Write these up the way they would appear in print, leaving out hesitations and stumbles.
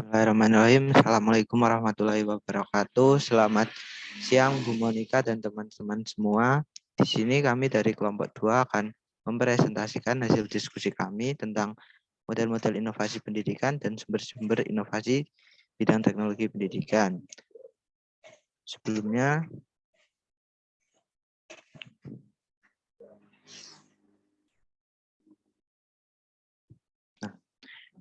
Bismillahirrahmanirrahim. Assalamualaikum warahmatullahi wabarakatuh. Selamat siang Bu Monika dan teman-teman semua. Di sini kami dari kelompok 2 akan mempresentasikan hasil diskusi kami tentang model-model inovasi pendidikan dan sumber-sumber inovasi bidang teknologi pendidikan. Sebelumnya,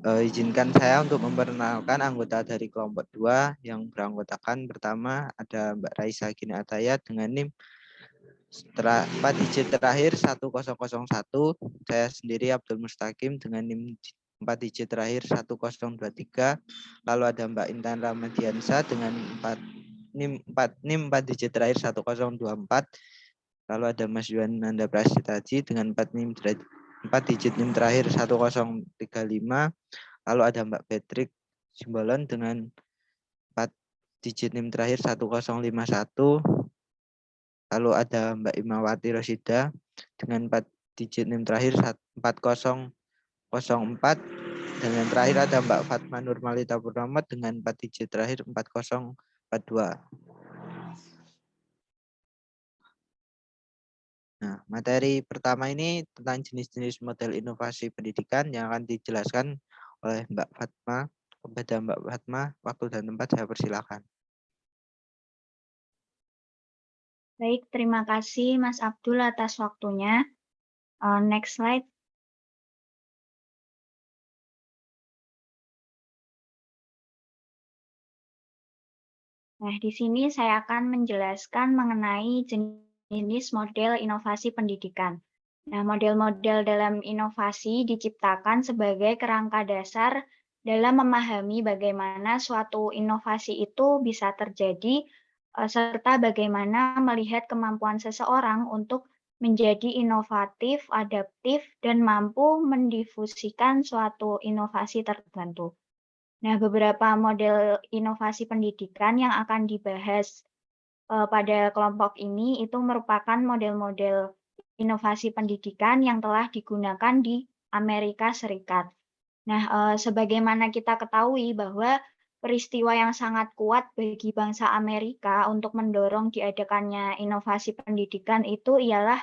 izinkan saya untuk memperkenalkan anggota dari kelompok 2 yang beranggotakan pertama ada Mbak Raisa Gini Atayat dengan NIM 4 digit terakhir 1001. Saya sendiri Abdul Mustaqim dengan NIM 4 digit terakhir 1023. Lalu ada Mbak Intan Ramadiansa dengan NIM 4 digit terakhir 1024. Lalu ada Mas Yuan Nanda Prasitaji dengan 4 digit NIM terakhir 1035. Lalu ada Mbak Patrick Simbolon dengan 4 digit NIM terakhir 1051. Lalu ada Mbak Imawati Rosida dengan 4 digit NIM terakhir 4004. Dan yang terakhir ada Mbak Fatma Nurmalita Purnomo dengan 4 digit terakhir 4042. Nah, materi pertama ini tentang jenis-jenis model inovasi pendidikan yang akan dijelaskan oleh Mbak Fatma. Kepada Mbak Fatma, waktu dan tempat saya persilakan. Baik, terima kasih Mas Abdul atas waktunya. Next slide. Nah, di sini saya akan menjelaskan mengenai jenis model inovasi pendidikan. Nah, model-model dalam inovasi diciptakan sebagai kerangka dasar dalam memahami bagaimana suatu inovasi itu bisa terjadi, serta bagaimana melihat kemampuan seseorang untuk menjadi inovatif, adaptif, dan mampu mendifusikan suatu inovasi tertentu. Nah, beberapa model inovasi pendidikan yang akan dibahas pada kelompok ini itu merupakan model-model inovasi pendidikan yang telah digunakan di Amerika Serikat. Nah, sebagaimana kita ketahui bahwa peristiwa yang sangat kuat bagi bangsa Amerika untuk mendorong diadakannya inovasi pendidikan itu ialah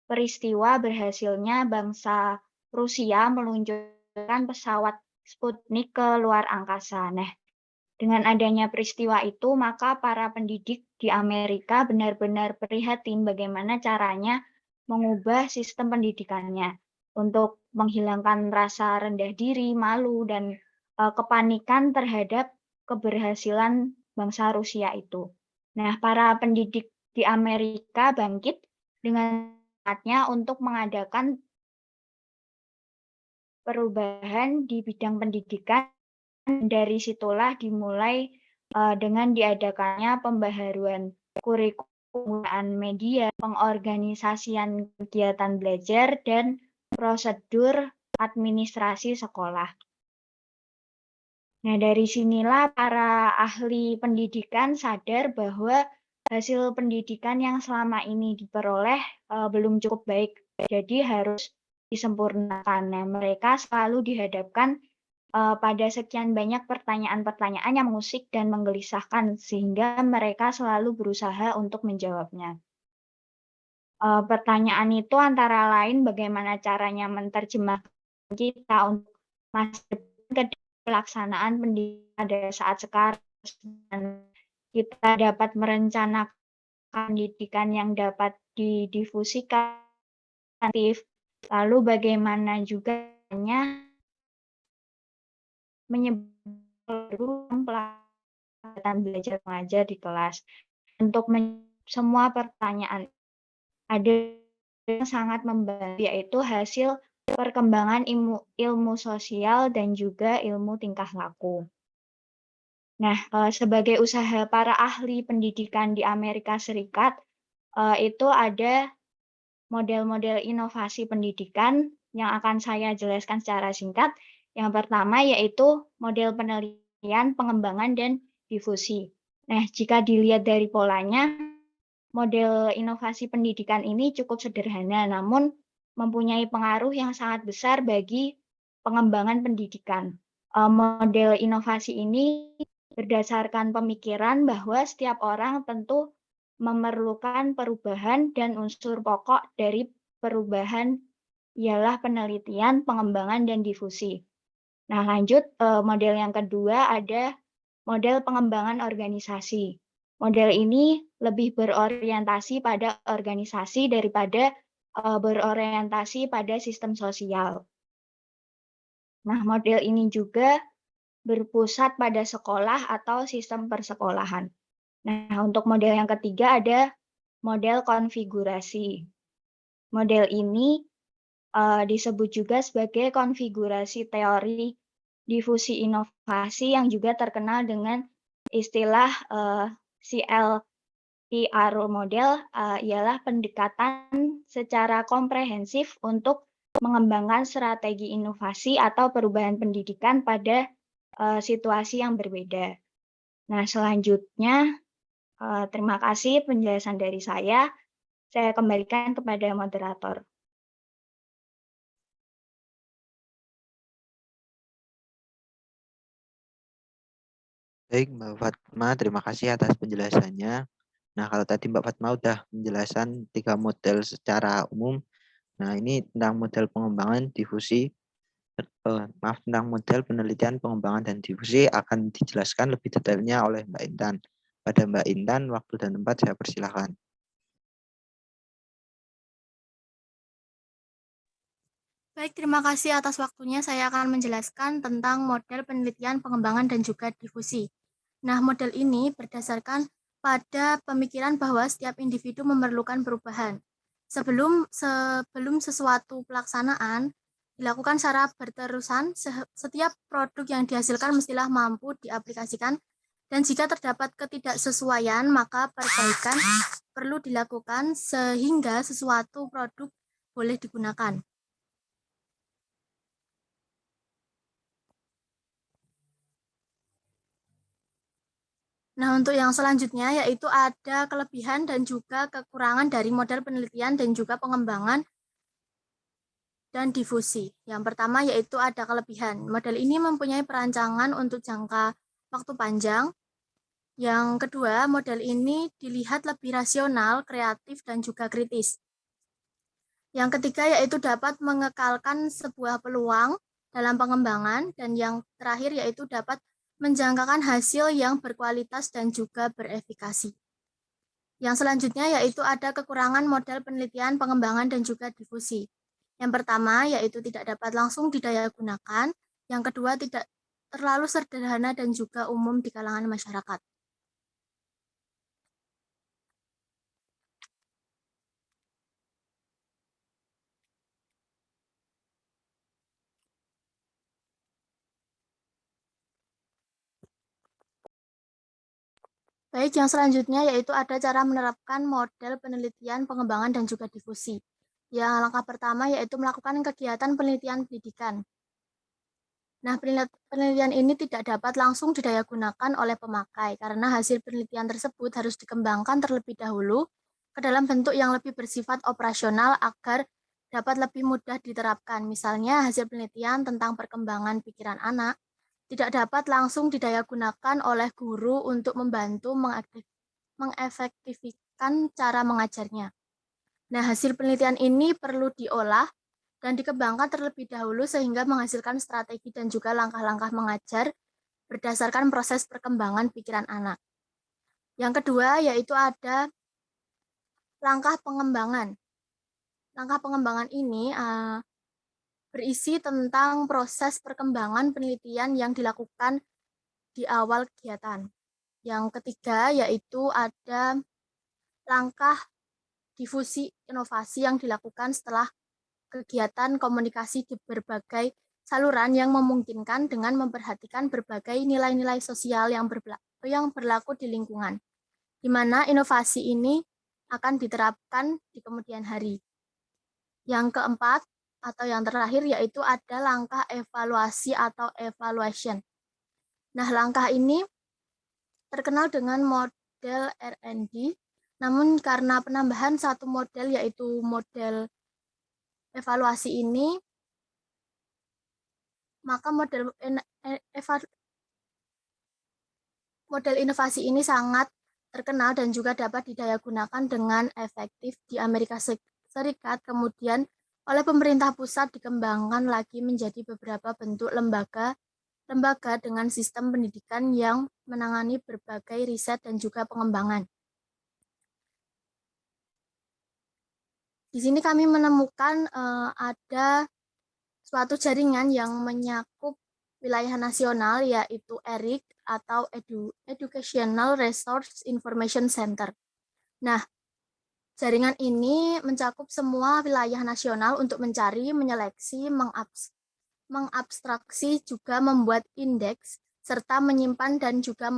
peristiwa berhasilnya bangsa Rusia meluncurkan pesawat Sputnik ke luar angkasa. Nah, dengan adanya peristiwa itu, maka para pendidik di Amerika benar-benar prihatin bagaimana caranya mengubah sistem pendidikannya untuk menghilangkan rasa rendah diri, malu, dan kepanikan terhadap keberhasilan bangsa Rusia itu. Nah, para pendidik di Amerika bangkit dengan semangatnya untuk mengadakan perubahan di bidang pendidikan. Dari situlah dimulai dengan diadakannya pembaharuan kurikulum, penggunaan media, pengorganisasian kegiatan belajar, dan prosedur administrasi sekolah. Nah, dari sinilah para ahli pendidikan sadar bahwa hasil pendidikan yang selama ini diperoleh belum cukup baik, jadi harus disempurnakan. Nah, mereka selalu dihadapkan pada sekian banyak pertanyaan-pertanyaan yang mengusik dan menggelisahkan, sehingga mereka selalu berusaha untuk menjawabnya. Pertanyaan itu antara lain bagaimana caranya menerjemahkan kita untuk masa depan ke pelaksanaan pendidikan pada saat sekarang, dan kita dapat merencanakan pendidikan yang dapat didifusikan, lalu bagaimana juga menyebabkan pelaksanaan belajar mengajar di kelas. Untuk semua pertanyaan ada yang sangat membantu, yaitu hasil perkembangan ilmu sosial dan juga ilmu tingkah laku. Nah, sebagai usaha para ahli pendidikan di Amerika Serikat, itu ada model-model inovasi pendidikan yang akan saya jelaskan secara singkat. Yang pertama yaitu model penelitian, pengembangan, dan difusi. Nah, jika dilihat dari polanya, model inovasi pendidikan ini cukup sederhana, namun mempunyai pengaruh yang sangat besar bagi pengembangan pendidikan. Model inovasi ini berdasarkan pemikiran bahwa setiap orang tentu memerlukan perubahan dan unsur pokok dari perubahan ialah penelitian, pengembangan, dan difusi. Nah, lanjut model yang kedua ada model pengembangan organisasi. Model ini lebih berorientasi pada organisasi daripada berorientasi pada sistem sosial. Nah, model ini juga berpusat pada sekolah atau sistem persekolahan. Nah, untuk model yang ketiga ada model konfigurasi. Model ini disebut juga sebagai konfigurasi teori difusi inovasi yang juga terkenal dengan istilah CLPR model, ialah pendekatan secara komprehensif untuk mengembangkan strategi inovasi atau perubahan pendidikan pada situasi yang berbeda. Nah, selanjutnya terima kasih penjelasan dari saya. Saya kembalikan kepada moderator. Baik, Mbak Fatma, terima kasih atas penjelasannya. Nah, kalau tadi Mbak Fatma udah menjelaskan 3 model secara umum. Nah, ini tentang model pengembangan, difusi, tentang model penelitian, pengembangan, dan difusi akan dijelaskan lebih detailnya oleh Mbak Intan. Pada Mbak Intan, waktu dan tempat saya persilahkan. Baik, terima kasih atas waktunya. Saya akan menjelaskan tentang model penelitian, pengembangan, dan juga difusi. Nah, model ini berdasarkan pada pemikiran bahwa setiap individu memerlukan perubahan. Sebelum sesuatu pelaksanaan dilakukan secara berterusan, setiap produk yang dihasilkan mestilah mampu diaplikasikan, dan jika terdapat ketidaksesuaian, maka perbaikan perlu dilakukan sehingga sesuatu produk boleh digunakan. Nah, untuk yang selanjutnya yaitu ada kelebihan dan juga kekurangan dari model penelitian dan juga pengembangan dan difusi. Yang pertama yaitu ada kelebihan. Model ini mempunyai perancangan untuk jangka waktu panjang. Yang kedua, model ini dilihat lebih rasional, kreatif, dan juga kritis. Yang ketiga yaitu dapat mengekalkan sebuah peluang dalam pengembangan. Dan yang terakhir yaitu dapat menjangkakan hasil yang berkualitas dan juga berefikasi. Yang selanjutnya yaitu ada kekurangan model penelitian, pengembangan, dan juga difusi. Yang pertama yaitu tidak dapat langsung didayagunakan. Yang kedua tidak terlalu sederhana dan juga umum di kalangan masyarakat. Baik, yang selanjutnya yaitu ada cara menerapkan model penelitian, pengembangan, dan juga difusi. Yang langkah pertama yaitu melakukan kegiatan penelitian pendidikan. Nah, penelitian ini tidak dapat langsung didayagunakan oleh pemakai karena hasil penelitian tersebut harus dikembangkan terlebih dahulu ke dalam bentuk yang lebih bersifat operasional agar dapat lebih mudah diterapkan. Misalnya, hasil penelitian tentang perkembangan pikiran anak tidak dapat langsung didayagunakan oleh guru untuk membantu mengefektifkan cara mengajarnya. Nah, hasil penelitian ini perlu diolah dan dikembangkan terlebih dahulu sehingga menghasilkan strategi dan juga langkah-langkah mengajar berdasarkan proses perkembangan pikiran anak. Yang kedua yaitu ada langkah pengembangan. Langkah pengembangan ini berisi tentang proses perkembangan penelitian yang dilakukan di awal kegiatan. Yang ketiga yaitu ada langkah difusi inovasi yang dilakukan setelah kegiatan komunikasi di berbagai saluran yang memungkinkan dengan memperhatikan berbagai nilai-nilai sosial yang berlaku di lingkungan, di mana inovasi ini akan diterapkan di kemudian hari. Yang keempat, atau yang terakhir, yaitu ada langkah evaluasi atau evaluation. Nah, langkah ini terkenal dengan model R&D, namun karena penambahan satu model, yaitu model evaluasi ini, maka model inovasi ini sangat terkenal dan juga dapat didayagunakan dengan efektif di Amerika Serikat. Kemudian oleh pemerintah pusat dikembangkan lagi menjadi beberapa bentuk lembaga dengan sistem pendidikan yang menangani berbagai riset dan juga pengembangan. Di sini kami menemukan ada suatu jaringan yang menyakup wilayah nasional, yaitu ERIC atau Educational Resource Information Center. Nah, jaringan ini mencakup semua wilayah nasional untuk mencari, menyeleksi, mengabstraksi, juga membuat indeks, serta menyimpan dan juga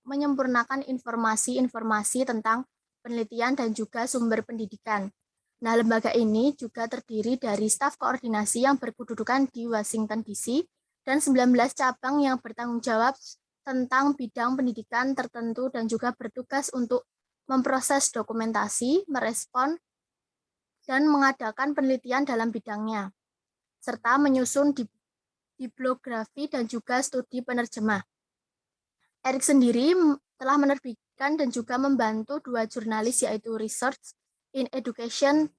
menyempurnakan informasi-informasi tentang penelitian dan juga sumber pendidikan. Nah, lembaga ini juga terdiri dari staf koordinasi yang berkedudukan di Washington DC dan 19 cabang yang bertanggung jawab tentang bidang pendidikan tertentu dan juga bertugas untuk memproses dokumentasi, merespon, dan mengadakan penelitian dalam bidangnya, serta menyusun bibliografi dan juga studi penerjemah. Eric sendiri telah menerbitkan dan juga membantu 2 jurnalis, yaitu Research in Education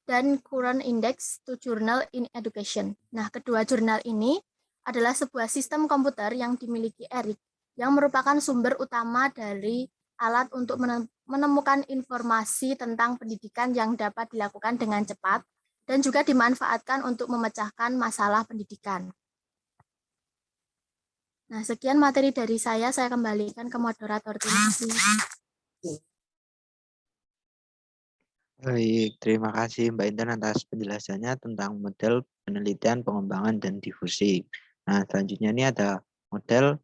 dan Current Index to Journal in Education. Nah, kedua jurnal ini adalah sebuah sistem komputer yang dimiliki Eric, yang merupakan sumber utama dari alat untuk menemukan informasi tentang pendidikan yang dapat dilakukan dengan cepat dan juga dimanfaatkan untuk memecahkan masalah pendidikan. Nah, sekian materi dari saya kembalikan ke moderator. Terima kasih. Baik, terima kasih Mbak Intan atas penjelasannya tentang model penelitian, pengembangan, dan difusi. Nah, selanjutnya ini ada model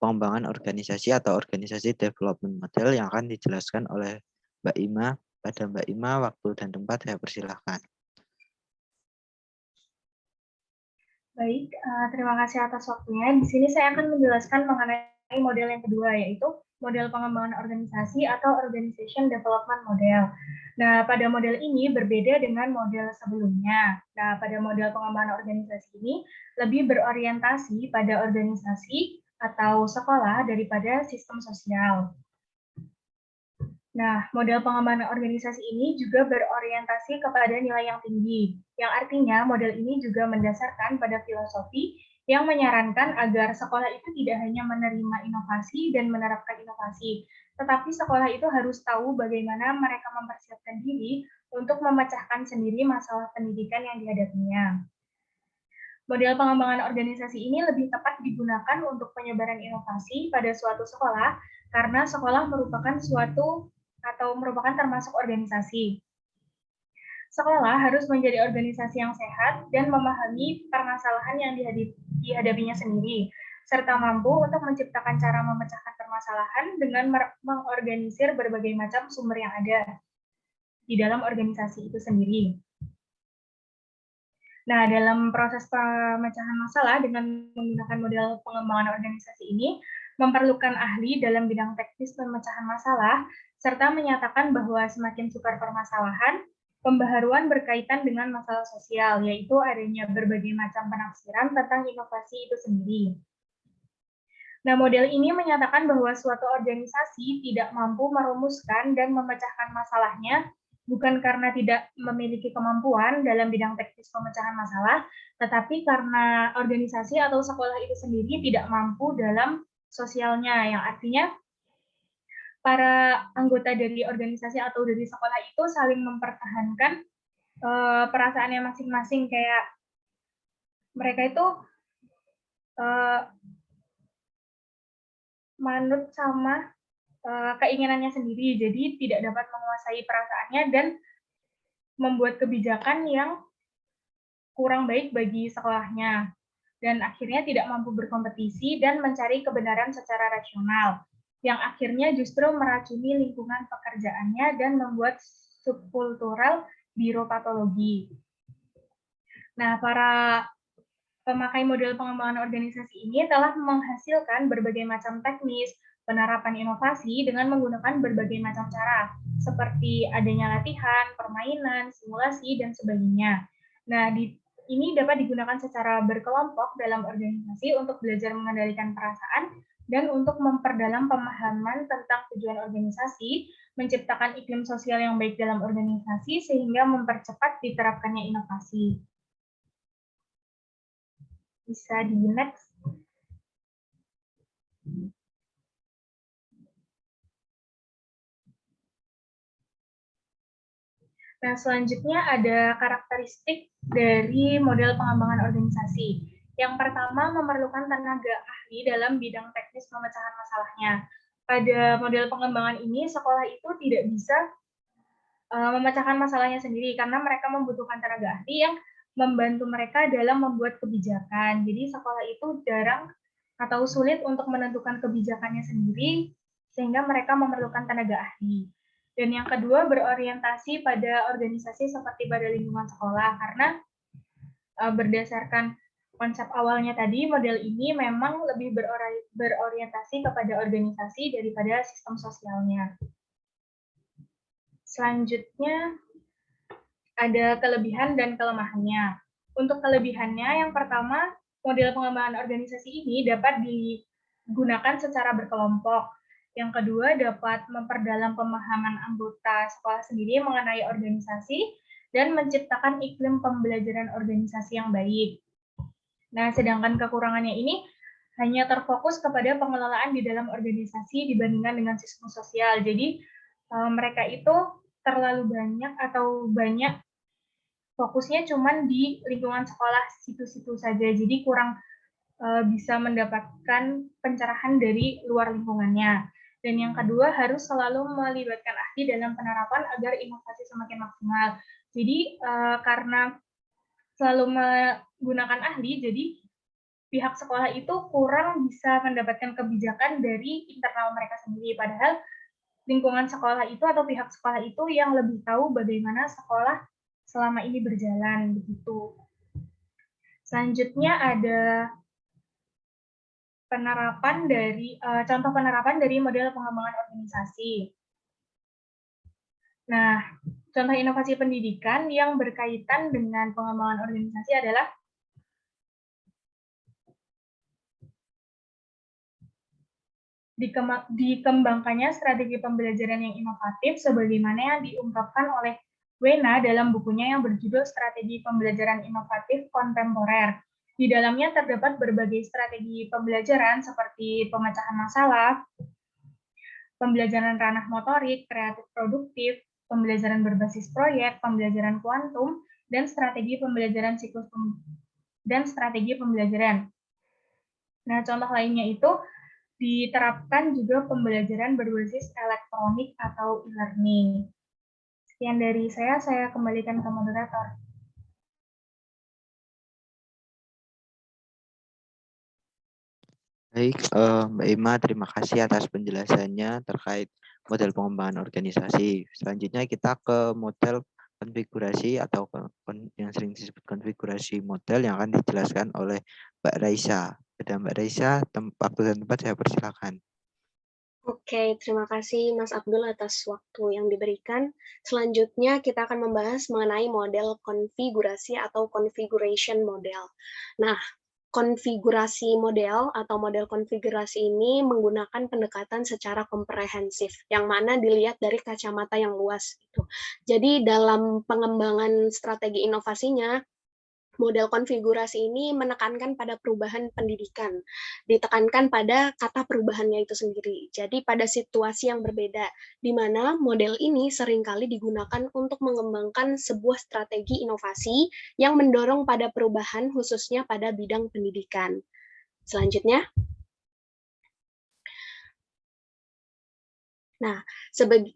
pengembangan organisasi atau organisasi development model yang akan dijelaskan oleh Mbak Ima. Pada Mbak Ima, waktu dan tempat saya persilahkan. Baik, terima kasih atas waktunya. Di sini saya akan menjelaskan mengenai model yang kedua, yaitu model pengembangan organisasi atau Organization Development Model. Nah, pada model ini berbeda dengan model sebelumnya. Nah, pada model pengembangan organisasi ini lebih berorientasi pada organisasi atau sekolah daripada sistem sosial. Nah, model pengembangan organisasi ini juga berorientasi kepada nilai yang tinggi, yang artinya model ini juga mendasarkan pada filosofi yang menyarankan agar sekolah itu tidak hanya menerima inovasi dan menerapkan inovasi, tetapi sekolah itu harus tahu bagaimana mereka mempersiapkan diri untuk memecahkan sendiri masalah pendidikan yang dihadapinya. Model pengembangan organisasi ini lebih tepat digunakan untuk penyebaran inovasi pada suatu sekolah, karena sekolah merupakan termasuk organisasi. Sekolah harus menjadi organisasi yang sehat dan memahami permasalahan yang dihadapinya sendiri, serta mampu untuk menciptakan cara memecahkan permasalahan dengan mengorganisir berbagai macam sumber yang ada di dalam organisasi itu sendiri. Nah, dalam proses pemecahan masalah dengan menggunakan model pengembangan organisasi ini, memerlukan ahli dalam bidang teknis pemecahan masalah, serta menyatakan bahwa semakin sukar permasalahan, pembaharuan berkaitan dengan masalah sosial, yaitu adanya berbagai macam penafsiran tentang inovasi itu sendiri. Nah, model ini menyatakan bahwa suatu organisasi tidak mampu merumuskan dan memecahkan masalahnya, bukan karena tidak memiliki kemampuan dalam bidang teknis pemecahan masalah, tetapi karena organisasi atau sekolah itu sendiri tidak mampu dalam sosialnya, yang artinya para anggota dari organisasi atau dari sekolah itu saling mempertahankan perasaannya masing-masing, kayak mereka itu manut sama keinginannya sendiri, jadi tidak dapat menguasai perasaannya dan membuat kebijakan yang kurang baik bagi sekolahnya, dan akhirnya tidak mampu berkompetisi dan mencari kebenaran secara rasional, yang akhirnya justru meracuni lingkungan pekerjaannya dan membuat subkultural biropatologi. Nah, para pemakai model pengembangan organisasi ini telah menghasilkan berbagai macam teknis penerapan inovasi dengan menggunakan berbagai macam cara, seperti adanya latihan, permainan, simulasi, dan sebagainya. Nah, ini dapat digunakan secara berkelompok dalam organisasi untuk belajar mengendalikan perasaan dan untuk memperdalam pemahaman tentang tujuan organisasi, menciptakan iklim sosial yang baik dalam organisasi, sehingga mempercepat diterapkannya inovasi. Bisa di next. Nah, selanjutnya ada karakteristik dari model pengembangan organisasi. Yang pertama, memerlukan tenaga ahli dalam bidang teknis pemecahan masalahnya. Pada model pengembangan ini, sekolah itu tidak bisa memecahkan masalahnya sendiri karena mereka membutuhkan tenaga ahli yang membantu mereka dalam membuat kebijakan. Jadi sekolah itu jarang atau sulit untuk menentukan kebijakannya sendiri, sehingga mereka memerlukan tenaga ahli. Dan yang kedua, berorientasi pada organisasi seperti pada lingkungan sekolah, karena berdasarkan konsep awalnya tadi, model ini memang lebih berorientasi kepada organisasi daripada sistem sosialnya. Selanjutnya, ada kelebihan dan kelemahannya. Untuk kelebihannya, yang pertama, model pengembangan organisasi ini dapat digunakan secara berkelompok. Yang kedua, dapat memperdalam pemahaman anggota sekolah sendiri mengenai organisasi dan menciptakan iklim pembelajaran organisasi yang baik. Nah, sedangkan kekurangannya ini hanya terfokus kepada pengelolaan di dalam organisasi dibandingkan dengan sistem sosial. Jadi, mereka itu terlalu banyak fokusnya cuma di lingkungan sekolah situ-situ saja. Jadi, kurang bisa mendapatkan pencerahan dari luar lingkungannya. Dan yang kedua, harus selalu melibatkan ahli dalam penerapan agar inovasi semakin maksimal. Jadi, karena selalu menggunakan ahli, jadi pihak sekolah itu kurang bisa mendapatkan kebijakan dari internal mereka sendiri. Padahal lingkungan sekolah itu atau pihak sekolah itu yang lebih tahu bagaimana sekolah selama ini berjalan. Begitu. Selanjutnya ada contoh penerapan dari model pengembangan organisasi. Nah, contoh inovasi pendidikan yang berkaitan dengan pengembangan organisasi adalah dikembangkannya strategi pembelajaran yang inovatif sebagaimana yang diungkapkan oleh Wena dalam bukunya yang berjudul Strategi Pembelajaran Inovatif Kontemporer. Di dalamnya terdapat berbagai strategi pembelajaran seperti pemecahan masalah, pembelajaran ranah motorik, kreatif produktif, pembelajaran berbasis proyek, pembelajaran kuantum, dan strategi pembelajaran siklus dan strategi pembelajaran. Nah, contoh lainnya itu diterapkan juga pembelajaran berbasis elektronik atau e-learning. Sekian dari saya kembalikan ke moderator. Baik, Mbak Ima, terima kasih atas penjelasannya terkait model pengembangan organisasi. Selanjutnya kita ke model konfigurasi atau yang sering disebut konfigurasi model yang akan dijelaskan oleh Mbak Raisa. Pada Mbak Raisa, waktu dan tempat saya persilakan. Oke, terima kasih Mas Abdul atas waktu yang diberikan. Selanjutnya kita akan membahas mengenai model konfigurasi atau configuration model. Nah, konfigurasi model atau model konfigurasi ini menggunakan pendekatan secara komprehensif, yang mana dilihat dari kacamata yang luas. Jadi dalam pengembangan strategi inovasinya, model konfigurasi ini menekankan pada perubahan pendidikan, ditekankan pada kata perubahannya itu sendiri. Jadi pada situasi yang berbeda, di mana model ini seringkali digunakan untuk mengembangkan sebuah strategi inovasi yang mendorong pada perubahan khususnya pada bidang pendidikan. Selanjutnya. Nah,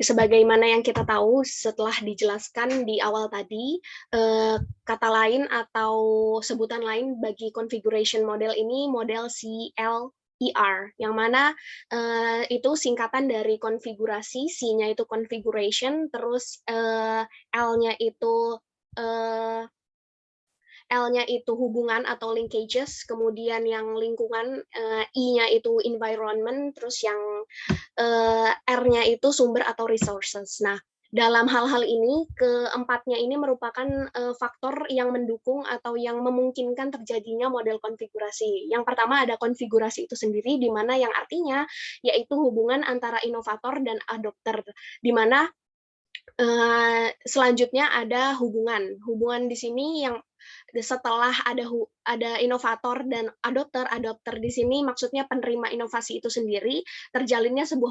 sebagaimana yang kita tahu setelah dijelaskan di awal tadi, kata lain atau sebutan lain bagi configuration model ini model CLER, yang mana itu singkatan dari konfigurasi, C-nya itu configuration, terus L-nya itu hubungan atau linkages, kemudian yang lingkungan, I-nya itu environment, terus yang R-nya itu sumber atau resources. Nah, Dalam hal-hal ini, keempatnya ini merupakan faktor yang mendukung atau yang memungkinkan terjadinya model konfigurasi. Yang pertama ada konfigurasi itu sendiri, di mana yang artinya yaitu hubungan antara inovator dan adopter, di mana selanjutnya ada hubungan. Hubungan di sini yang setelah ada inovator dan adopter di sini maksudnya penerima inovasi itu sendiri, terjalinnya sebuah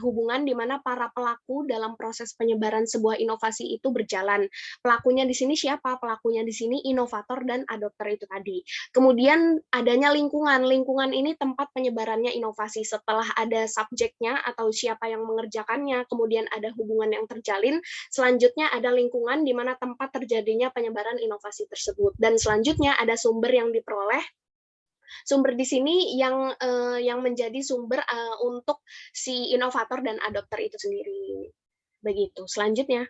hubungan di mana para pelaku dalam proses penyebaran sebuah inovasi itu berjalan. Pelakunya di sini siapa? Pelakunya di sini inovator dan adopter itu tadi. Kemudian adanya lingkungan. Lingkungan ini tempat penyebarannya inovasi. Setelah ada subjeknya atau siapa yang mengerjakannya, kemudian ada hubungan yang terjalin, selanjutnya ada lingkungan di mana tempat terjadinya penyebaran inovasi tersebut. Dan selanjutnya ada sumber yang diperoleh. Sumber di sini yang menjadi sumber untuk si inovator dan adopter itu sendiri. Begitu. Selanjutnya.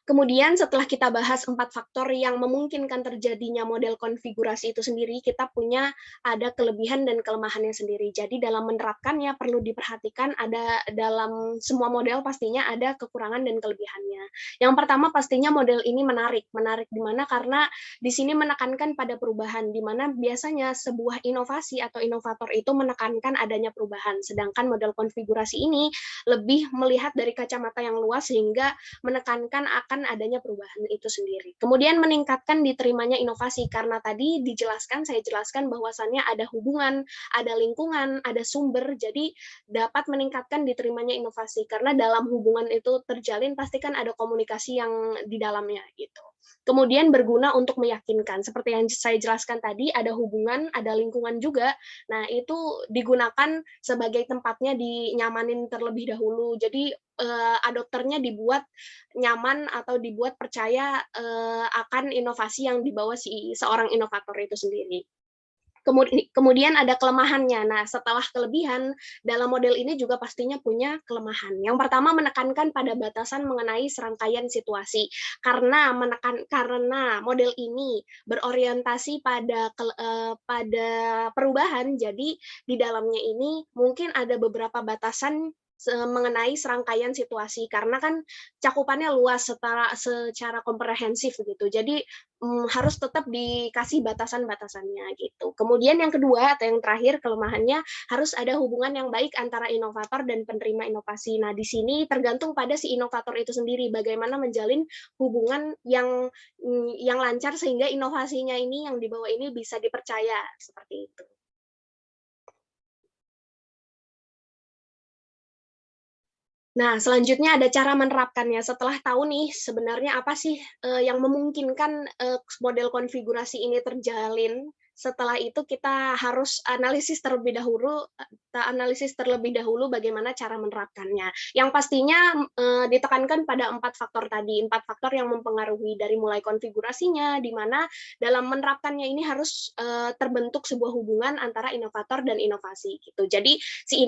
Kemudian setelah kita bahas 4 faktor yang memungkinkan terjadinya model konfigurasi itu sendiri, kita punya ada kelebihan dan kelemahannya sendiri. Jadi dalam menerapkannya perlu diperhatikan ada dalam semua model pastinya ada kekurangan dan kelebihannya. Yang pertama pastinya model ini menarik. Menarik di mana? Karena di sini menekankan pada perubahan, di mana biasanya sebuah inovasi atau inovator itu menekankan adanya perubahan. Sedangkan model konfigurasi ini lebih melihat dari kacamata yang luas sehingga menekankan akan adanya perubahan itu sendiri. Kemudian meningkatkan diterimanya inovasi, karena tadi saya jelaskan bahwasannya ada hubungan, ada lingkungan, ada sumber, jadi dapat meningkatkan diterimanya inovasi, karena dalam hubungan itu terjalin pasti kan ada komunikasi yang di dalamnya gitu. Kemudian berguna untuk meyakinkan, seperti yang saya jelaskan tadi, ada hubungan, ada lingkungan juga. Nah, itu digunakan sebagai tempatnya dinyamanin terlebih dahulu. Jadi adopternya dibuat nyaman atau dibuat percaya akan inovasi yang dibawa seorang inovator itu sendiri. Kemudian ada kelemahannya. Nah, setelah kelebihan, dalam model ini juga pastinya punya kelemahan. Yang pertama menekankan pada batasan mengenai serangkaian situasi. Karena model ini berorientasi pada perubahan, jadi di dalamnya ini mungkin ada beberapa batasan mengenai serangkaian situasi, karena kan cakupannya luas secara komprehensif gitu. Jadi harus tetap dikasih batasan-batasannya gitu. Kemudian yang kedua atau yang terakhir kelemahannya harus ada hubungan yang baik antara inovator dan penerima inovasi. Nah, di sini tergantung pada si inovator itu sendiri bagaimana menjalin hubungan yang lancar sehingga inovasinya ini yang dibawa ini bisa dipercaya seperti itu. Nah, selanjutnya ada cara menerapkannya. Setelah tahu nih sebenarnya apa sih yang memungkinkan model konfigurasi ini terjalin, setelah itu kita harus analisis terlebih dahulu bagaimana cara menerapkannya. Yang pastinya ditekankan pada 4 faktor tadi, 4 faktor yang mempengaruhi dari mulai konfigurasinya, di mana dalam menerapkannya ini harus terbentuk sebuah hubungan antara inovator dan inovasi gitu. Jadi si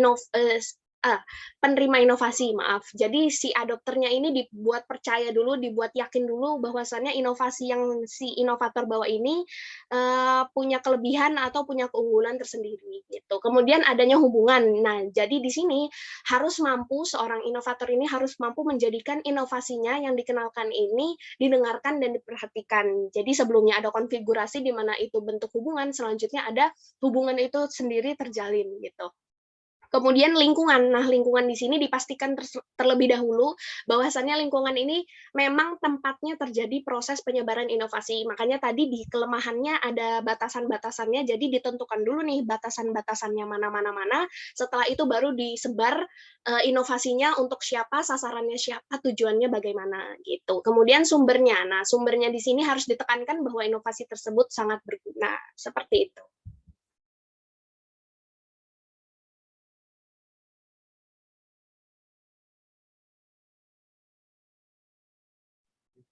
penerima inovasi, maaf. Jadi si adopternya ini dibuat percaya dulu, dibuat yakin dulu bahwasannya inovasi yang si inovator bawa ini punya kelebihan atau punya keunggulan tersendiri gitu. Kemudian adanya hubungan. Nah, jadi di sini seorang inovator ini harus mampu menjadikan inovasinya yang dikenalkan ini didengarkan dan diperhatikan. Jadi sebelumnya ada konfigurasi di mana itu bentuk hubungan, selanjutnya ada hubungan itu sendiri terjalin gitu. Kemudian lingkungan. Nah, lingkungan di sini dipastikan terlebih dahulu bahwasannya lingkungan ini memang tempatnya terjadi proses penyebaran inovasi. Makanya tadi di kelemahannya ada batasan-batasannya, jadi ditentukan dulu nih batasan-batasannya mana. Setelah itu baru disebar inovasinya untuk siapa, sasarannya siapa, tujuannya bagaimana gitu. Kemudian sumbernya. Nah, sumbernya di sini harus ditekankan bahwa inovasi tersebut sangat berguna. Seperti itu.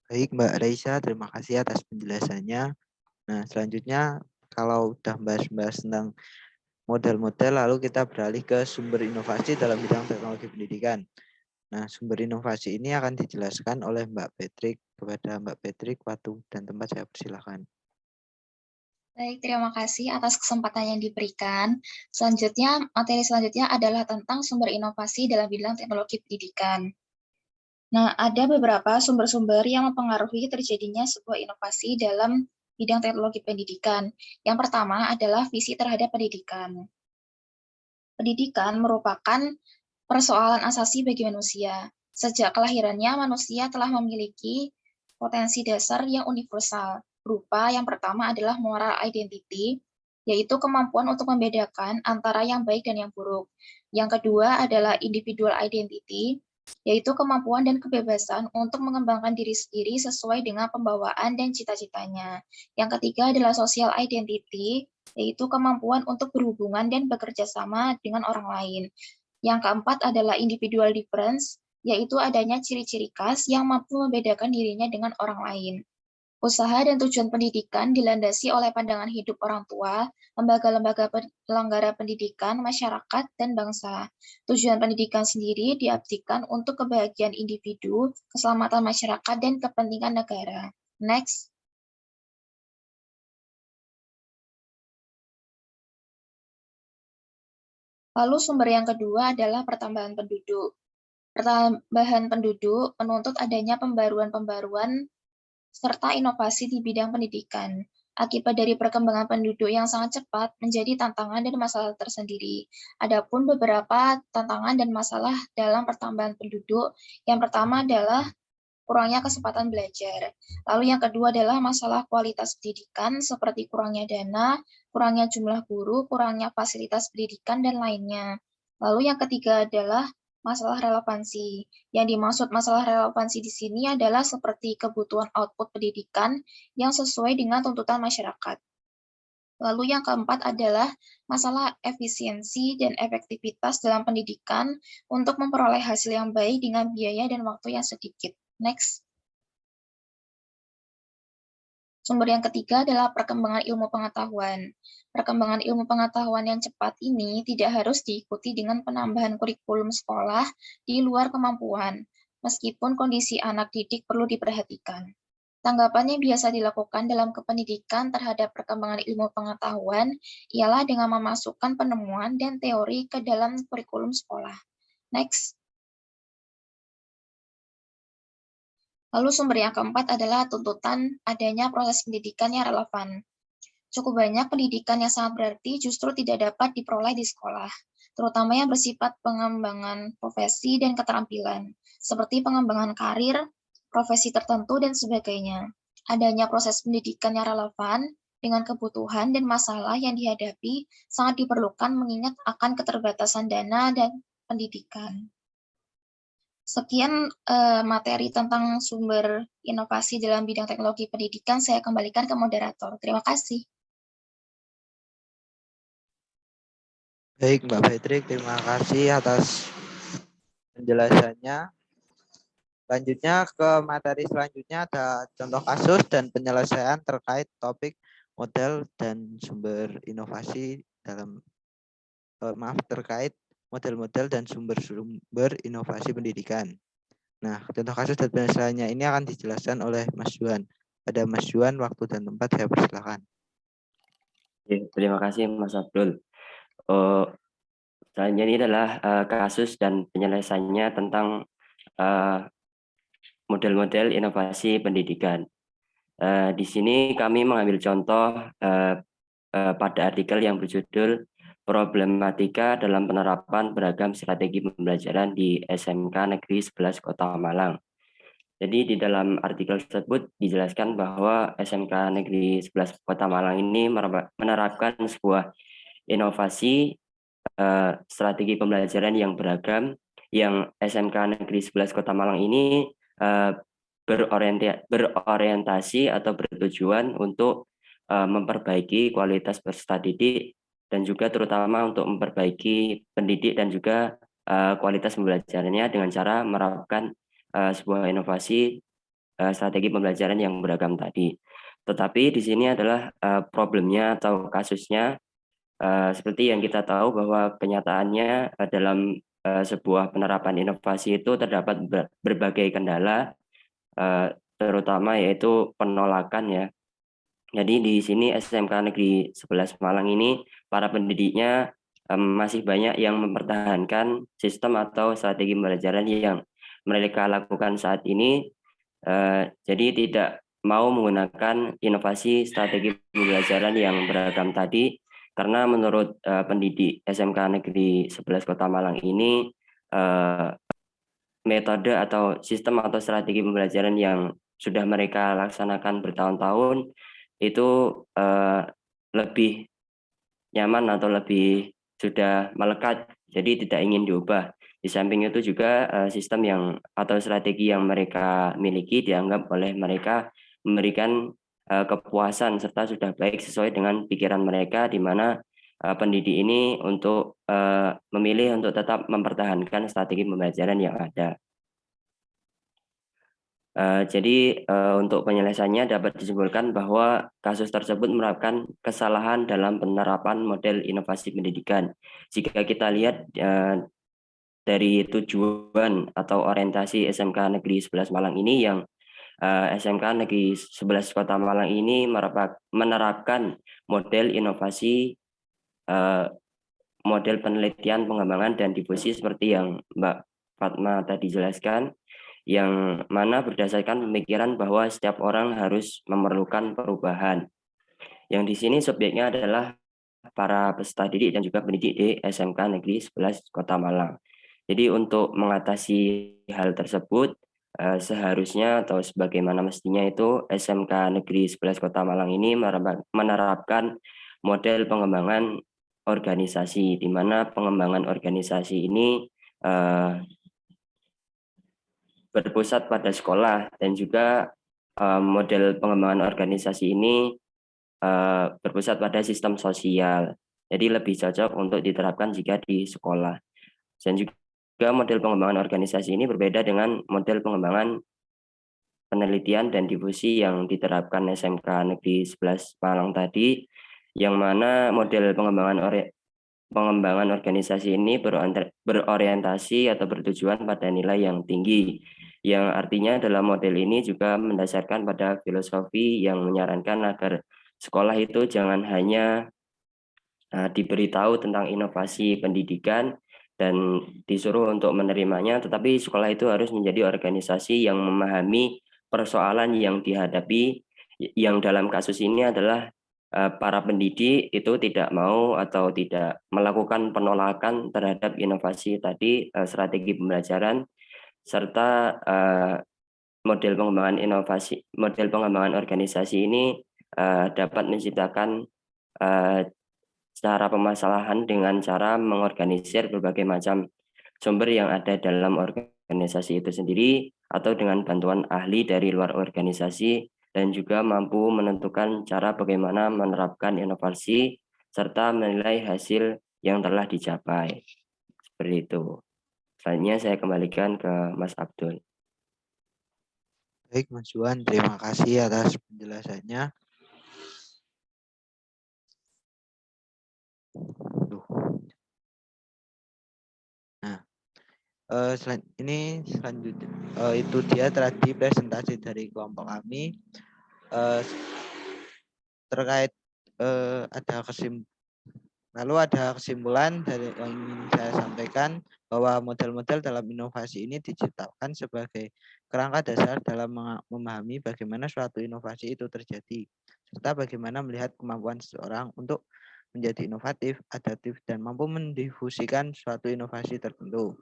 Baik, Mbak Raisa, terima kasih atas penjelasannya. Nah, selanjutnya kalau udah bahas-bahas tentang model-model, lalu kita beralih ke sumber inovasi dalam bidang teknologi pendidikan. Nah, sumber inovasi ini akan dijelaskan oleh Mbak Patrick. Kepada Mbak Patrick, waktu dan tempat saya persilakan. Baik, terima kasih atas kesempatan yang diberikan. Materi selanjutnya adalah tentang sumber inovasi dalam bidang teknologi pendidikan. Nah, ada beberapa sumber-sumber yang mempengaruhi terjadinya sebuah inovasi dalam bidang teknologi pendidikan. Yang pertama adalah visi terhadap pendidikan. Pendidikan merupakan persoalan asasi bagi manusia. Sejak kelahirannya, manusia telah memiliki potensi dasar yang universal. Berupa yang pertama adalah moral identity, yaitu kemampuan untuk membedakan antara yang baik dan yang buruk. Yang kedua adalah individual identity, yaitu kemampuan dan kebebasan untuk mengembangkan diri sendiri sesuai dengan pembawaan dan cita-citanya. Yang ketiga adalah social identity, yaitu kemampuan untuk berhubungan dan bekerja sama dengan orang lain. Yang keempat adalah individual difference, yaitu adanya ciri-ciri khas yang mampu membedakan dirinya dengan orang lain. Usaha dan tujuan pendidikan dilandasi oleh pandangan hidup orang tua, lembaga-lembaga penyelenggara pendidikan, masyarakat, dan bangsa. Tujuan pendidikan sendiri diabdikan untuk kebahagiaan individu, keselamatan masyarakat, dan kepentingan negara. Next. Lalu sumber yang kedua adalah pertambahan penduduk. Pertambahan penduduk menuntut adanya pembaruan-pembaruan serta inovasi di bidang pendidikan. Akibat dari perkembangan penduduk yang sangat cepat menjadi tantangan dan masalah tersendiri. Adapun beberapa tantangan dan masalah dalam pertambahan penduduk, yang pertama adalah kurangnya kesempatan belajar. Lalu yang kedua adalah masalah kualitas pendidikan seperti kurangnya dana, kurangnya jumlah guru, kurangnya fasilitas pendidikan, dan lainnya. Lalu yang ketiga adalah masalah relevansi. Yang dimaksud masalah relevansi di sini adalah seperti kebutuhan output pendidikan yang sesuai dengan tuntutan masyarakat. Lalu yang keempat adalah masalah efisiensi dan efektivitas dalam pendidikan untuk memperoleh hasil yang baik dengan biaya dan waktu yang sedikit. Next. Sumber yang ketiga adalah perkembangan ilmu pengetahuan. Perkembangan ilmu pengetahuan yang cepat ini tidak harus diikuti dengan penambahan kurikulum sekolah di luar kemampuan, meskipun kondisi anak didik perlu diperhatikan. Tanggapan yang biasa dilakukan dalam kependidikan terhadap perkembangan ilmu pengetahuan ialah dengan memasukkan penemuan dan teori ke dalam kurikulum sekolah. Next. Lalu sumber yang keempat adalah tuntutan adanya proses pendidikan yang relevan. Cukup banyak pendidikan yang sangat berarti justru tidak dapat diperoleh di sekolah, terutama yang bersifat pengembangan profesi dan keterampilan, seperti pengembangan karir, profesi tertentu, dan sebagainya. Adanya proses pendidikan yang relevan dengan kebutuhan dan masalah yang dihadapi sangat diperlukan mengingat akan keterbatasan dana dan pendidikan. Sekian materi tentang sumber inovasi dalam bidang teknologi pendidikan. Saya kembalikan ke moderator. Terima kasih. Baik, Mbak Fitri, terima kasih atas penjelasannya. Selanjutnya ke materi selanjutnya ada contoh kasus dan penyelesaian terkait topik model dan sumber inovasi dalam terkait model-model dan sumber-sumber inovasi pendidikan. Nah, contoh kasus dan penyelesaiannya ini akan dijelaskan oleh Mas Juan. Ada Mas Juan, waktu dan tempat saya persilakan. Terima kasih Mas Abdul. Selanjutnya ini adalah kasus dan penyelesaiannya tentang model-model inovasi pendidikan. Di sini kami mengambil contoh pada artikel yang berjudul Problematika dalam penerapan beragam strategi pembelajaran di SMK Negeri 11 Kota Malang. Jadi di dalam artikel tersebut dijelaskan bahwa SMK Negeri 11 Kota Malang ini menerapkan sebuah inovasi strategi pembelajaran yang beragam, yang SMK Negeri 11 Kota Malang ini berorientasi atau bertujuan untuk memperbaiki kualitas peserta didik dan juga terutama untuk memperbaiki pendidik dan juga kualitas pembelajarannya dengan cara menerapkan sebuah inovasi strategi pembelajaran yang beragam tadi. Tetapi di sini adalah problemnya atau kasusnya seperti yang kita tahu bahwa kenyataannya dalam sebuah penerapan inovasi itu terdapat berbagai kendala, terutama yaitu penolakan ya. Jadi di sini SMK Negeri 11 Malang ini para pendidiknya masih banyak yang mempertahankan sistem atau strategi pembelajaran yang mereka lakukan saat ini, jadi tidak mau menggunakan inovasi strategi pembelajaran yang beragam tadi, karena menurut pendidik SMK Negeri 11 Kota Malang ini, metode atau sistem atau strategi pembelajaran yang sudah mereka laksanakan bertahun-tahun itu lebih nyaman atau lebih sudah melekat, jadi tidak ingin diubah. Di samping itu juga sistem yang atau strategi yang mereka miliki dianggap oleh mereka memberikan kepuasan serta sudah baik sesuai dengan pikiran mereka, di mana pendidik ini untuk memilih untuk tetap mempertahankan strategi pembelajaran yang ada. Jadi untuk penyelesaiannya dapat disimpulkan bahwa kasus tersebut merupakan kesalahan dalam penerapan model inovasi pendidikan. Jika kita lihat dari tujuan atau orientasi SMK Negeri 11 Malang ini, yang SMK Negeri 11 Kota Malang ini menerapkan model inovasi, model penelitian, pengembangan, dan difusi seperti yang Mbak Fatma tadi jelaskan, yang mana berdasarkan pemikiran bahwa setiap orang harus memerlukan perubahan. Yang di sini subjeknya adalah para peserta didik dan juga pendidik di SMK Negeri 11 Kota Malang. Jadi untuk mengatasi hal tersebut, seharusnya atau sebagaimana mestinya itu SMK Negeri 11 Kota Malang ini menerapkan model pengembangan organisasi, di mana pengembangan organisasi ini berpusat pada sekolah, dan juga model pengembangan organisasi ini berpusat pada sistem sosial. Jadi lebih cocok untuk diterapkan jika di sekolah. Dan juga model pengembangan organisasi ini berbeda dengan model pengembangan penelitian dan difusi yang diterapkan SMK Negeri 11 Malang tadi, yang mana model pengembangan organisasi ini berorientasi atau bertujuan pada nilai yang tinggi, yang artinya dalam model ini juga mendasarkan pada filosofi yang menyarankan agar sekolah itu jangan hanya diberitahu tentang inovasi pendidikan dan disuruh untuk menerimanya, tetapi sekolah itu harus menjadi organisasi yang memahami persoalan yang dihadapi, yang dalam kasus ini adalah para pendidik itu tidak mau atau tidak melakukan penolakan terhadap inovasi tadi, strategi pembelajaran, serta model pengembangan organisasi ini dapat menciptakan cara permasalahan dengan cara mengorganisir berbagai macam sumber yang ada dalam organisasi itu sendiri, atau dengan bantuan ahli dari luar organisasi, dan juga mampu menentukan cara bagaimana menerapkan inovasi serta menilai hasil yang telah dicapai. Seperti itu. Selanjutnya saya kembalikan ke Mas Abdul. Baik, Mas Juan, terima kasih atas penjelasannya. Nah, selanjutnya itu dia tadi presentasi dari kelompok kami terkait lalu ada kesimpulan dari yang ingin saya sampaikan, bahwa model-model dalam inovasi ini diciptakan sebagai kerangka dasar dalam memahami bagaimana suatu inovasi itu terjadi, serta bagaimana melihat kemampuan seseorang untuk menjadi inovatif, adaptif, dan mampu mendifusikan suatu inovasi tertentu.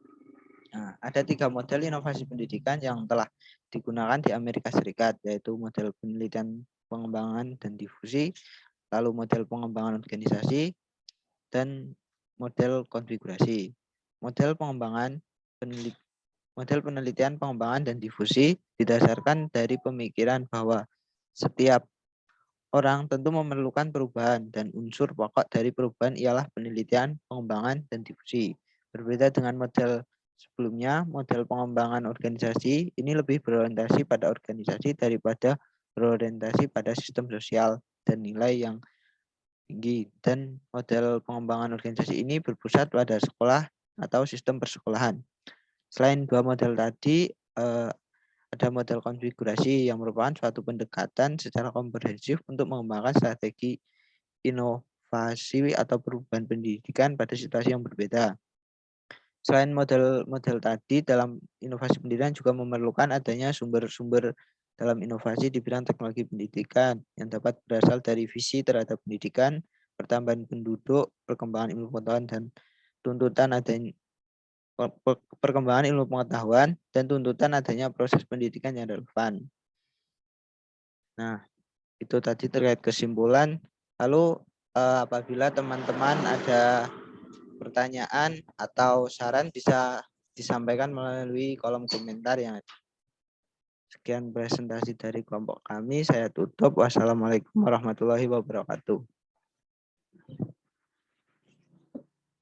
Nah, ada 3 model inovasi pendidikan yang telah digunakan di Amerika Serikat, yaitu model penelitian, pengembangan, dan difusi, lalu model pengembangan organisasi, dan model konfigurasi. Model penelitian, pengembangan, dan difusi didasarkan dari pemikiran bahwa setiap orang tentu memerlukan perubahan, dan unsur pokok dari perubahan ialah penelitian, pengembangan, dan difusi. Berbeda dengan model sebelumnya, model pengembangan organisasi ini lebih berorientasi pada organisasi daripada berorientasi pada sistem sosial dan nilai yang tinggi, dan model pengembangan organisasi ini berpusat pada sekolah atau sistem persekolahan. Selain 2 model tadi, ada model konfigurasi yang merupakan suatu pendekatan secara komprehensif untuk mengembangkan strategi inovasi atau perubahan pendidikan pada situasi yang berbeda. Selain model-model tadi, dalam inovasi pendidikan juga memerlukan adanya sumber-sumber dalam inovasi di bidang teknologi pendidikan yang dapat berasal dari visi terhadap pendidikan, pertambahan penduduk, perkembangan ilmu pengetahuan dan tuntutan adanya perkembangan ilmu pengetahuan dan tuntutan adanya proses pendidikan yang relevan. Nah, itu tadi terkait kesimpulan. Lalu apabila teman-teman ada pertanyaan atau saran bisa disampaikan melalui kolom komentar yang ada. Sekian presentasi dari kelompok kami. Saya tutup. Wassalamualaikum warahmatullahi wabarakatuh.